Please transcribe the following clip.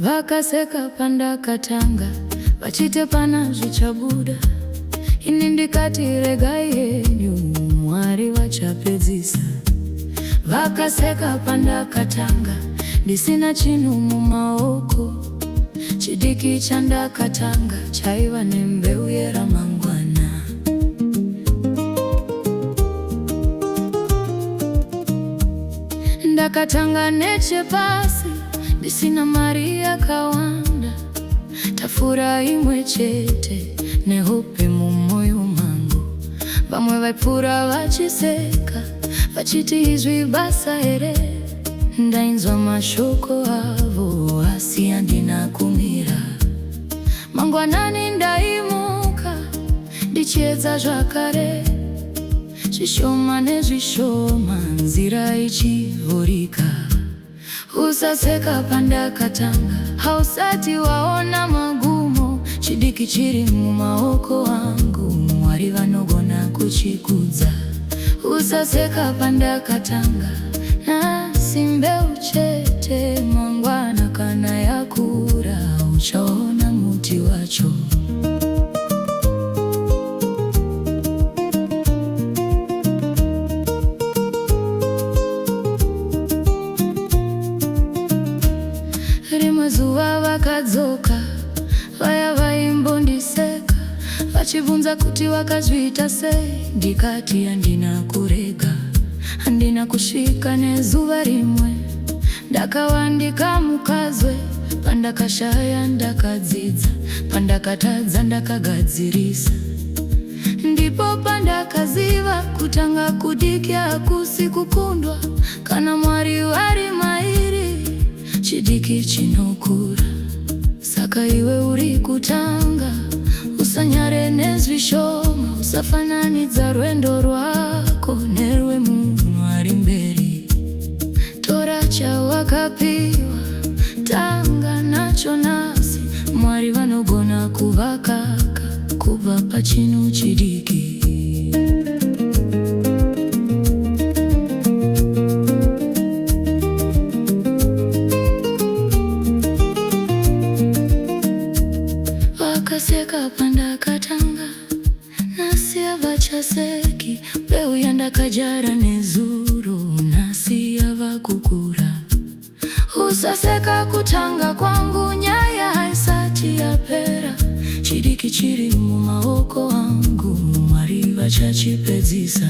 vakaseka panda katanga vachite pana zvichabuda. Ini ndikati regai henyu Mwari vachapedzisa. Vakaseka panda katanga ndisina chinhu mumaoko. Chidiki chandakatanga chaiva nembeu yeramangwana. Ndakatanga nechepasi ndisina mari yakawanda. Tafura imwe chete nehope mumwoyo mangu. Vamwe vaipfuura vachiseka vachiti izvi basa here. Ndainzwa mashoko avo asi handina kumira. Mangwanani ndaimuka ndichiedza zvakare. Zvishoma nezvishoma nzira ichivhurika. Usaseka pandakatanga, hausati waona magumo. Chidiki chiri mumaoko angu, Mwari vanogona kuchikudza. Usaseka pandakatanga, nasi mbeu chete. Mangwana kana yakura, uchaona muti wacho. Rimwe zuva vakadzoka, vaya vaimbondiseka, vachibvunza kuti vakazviita sei. Ndikati handina kurega, handina kusvika nezuva rimwe. Ndakavandika mukazwe, pandakashaya ndakadzidza, pandakatadza ndakagadzirisa. Ndipo pandakaziva kutanga kudiki hakusi kukundwa. Kana Mwari vari mairi, chidiki chinokura. Saka iwe uri kutanga, usanyare nezvishoma. Usafananidza rwendo rwako nerwemunhu ari mberi. Tora chawakapiwa, tanga nacho nasi. Mwari vanogona kuvakaka kubva pachinhu chidiki. Vakaseka pandakatanga, nasi havachaseki. Mbeu yandakajara nezuro, nasi havakukura. Usaseka kutanga kwangu, nyaya haisati yapera. Chidiki chiri mumaoko angu, Mwari vachachipedzisa.